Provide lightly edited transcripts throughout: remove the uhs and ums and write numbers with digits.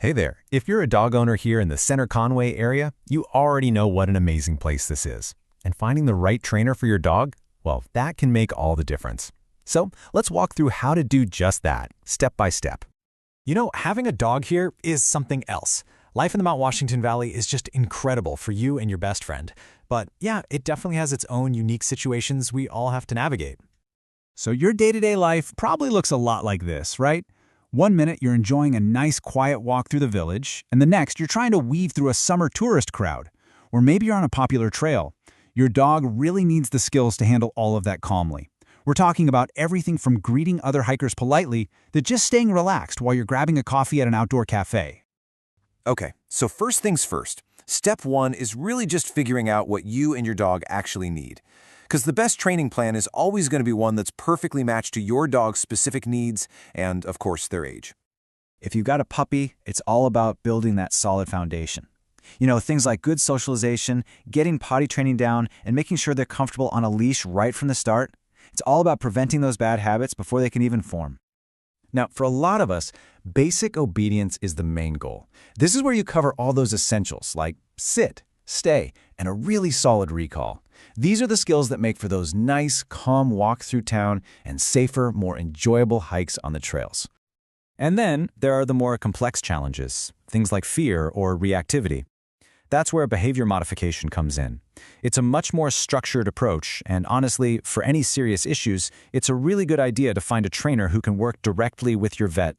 Hey there, if you're a dog owner here in the Center Conway area, you already know what an amazing place this is. And finding the right trainer for your dog, well, that can make all the difference. So let's walk through how to do just that, step by step. You know, having a dog here is something else. Life in the Mount Washington Valley is just incredible for you and your best friend. But yeah, it definitely has its own unique situations we all have to navigate. So your day-to-day life probably looks a lot like this, right? One minute you're enjoying a nice quiet walk through the village, and the next you're trying to weave through a summer tourist crowd. Or maybe you're on a popular trail. Your dog really needs the skills to handle all of that calmly. We're talking about everything from greeting other hikers politely to just staying relaxed while you're grabbing a coffee at an outdoor cafe. Okay, so first things first. Step one is really just figuring out what you and your dog actually need. Because the best training plan is always going to be one that's perfectly matched to your dog's specific needs and, of course, their age. If you've got a puppy, it's all about building that solid foundation. You know, things like good socialization, getting potty training down, and making sure they're comfortable on a leash right from the start. It's all about preventing those bad habits before they can even form. Now, for a lot of us, basic obedience is the main goal. This is where you cover all those essentials like sit, stay, and a really solid recall. These are the skills that make for those nice, calm walks through town and safer, more enjoyable hikes on the trails. And then there are the more complex challenges, things like fear or reactivity. That's where behavior modification comes in. It's a much more structured approach, and honestly, for any serious issues, it's a really good idea to find a trainer who can work directly with your vet.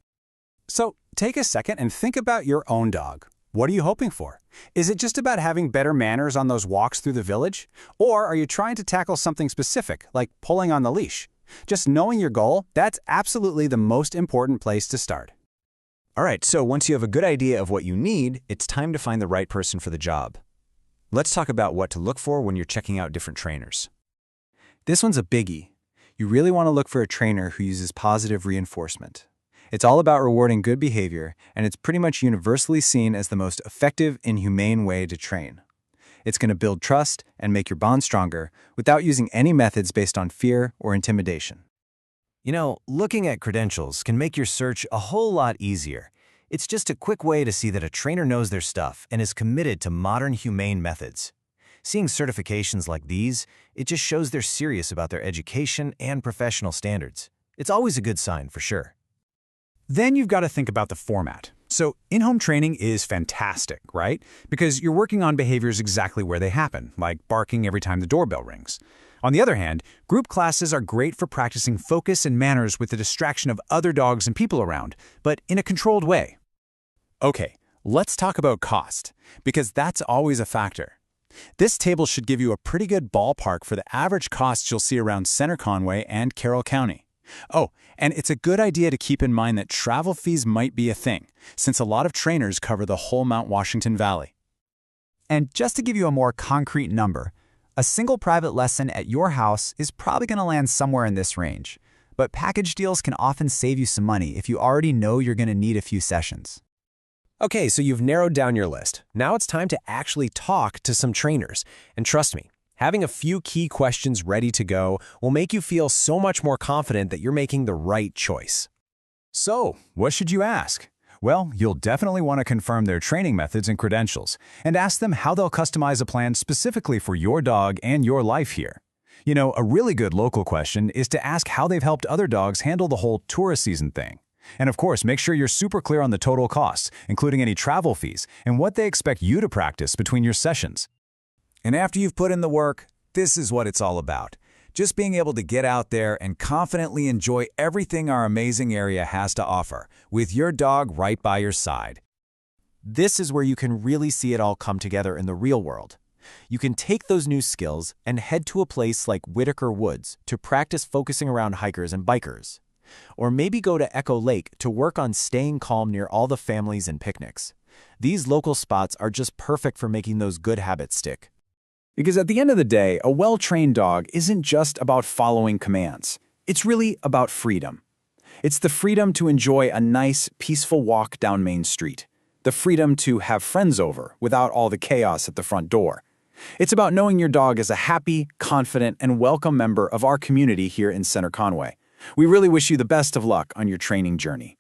So take a second and think about your own dog. What are you hoping for? Is it just about having better manners on those walks through the village? Or are you trying to tackle something specific, like pulling on the leash? Just knowing your goal, that's absolutely the most important place to start. All right, so once you have a good idea of what you need, it's time to find the right person for the job. Let's talk about what to look for when you're checking out different trainers. This one's a biggie. You really want to look for a trainer who uses positive reinforcement. It's all about rewarding good behavior, and it's pretty much universally seen as the most effective and humane way to train. It's going to build trust and make your bond stronger without using any methods based on fear or intimidation. You know, looking at credentials can make your search a whole lot easier. It's just a quick way to see that a trainer knows their stuff and is committed to modern humane methods. Seeing certifications like these, it just shows they're serious about their education and professional standards. It's always a good sign for sure. Then you've got to think about the format. So in-home training is fantastic, right? Because you're working on behaviors exactly where they happen, like barking every time the doorbell rings. On the other hand, group classes are great for practicing focus and manners with the distraction of other dogs and people around, but in a controlled way. Okay, let's talk about cost, because that's always a factor. This table should give you a pretty good ballpark for the average costs you'll see around Center Conway and Carroll County. Oh, and it's a good idea to keep in mind that travel fees might be a thing, since a lot of trainers cover the whole Mount Washington Valley. And just to give you a more concrete number, a single private lesson at your house is probably going to land somewhere in this range, but package deals can often save you some money if you already know you're going to need a few sessions. Okay, so you've narrowed down your list. Now it's time to actually talk to some trainers. And trust me, having a few key questions ready to go will make you feel so much more confident that you're making the right choice. So, what should you ask? Well, you'll definitely want to confirm their training methods and credentials, and ask them how they'll customize a plan specifically for your dog and your life here. You know, a really good local question is to ask how they've helped other dogs handle the whole tourist season thing. And of course, make sure you're super clear on the total costs, including any travel fees, and what they expect you to practice between your sessions. And after you've put in the work, this is what it's all about. Just being able to get out there and confidently enjoy everything our amazing area has to offer, with your dog right by your side. This is where you can really see it all come together in the real world. You can take those new skills and head to a place like Whitaker Woods to practice focusing around hikers and bikers. Or maybe go to Echo Lake to work on staying calm near all the families and picnics. These local spots are just perfect for making those good habits stick. Because at the end of the day, a well-trained dog isn't just about following commands. It's really about freedom. It's the freedom to enjoy a nice, peaceful walk down Main Street. The freedom to have friends over without all the chaos at the front door. It's about knowing your dog is a happy, confident, and welcome member of our community here in Center Conway. We really wish you the best of luck on your training journey.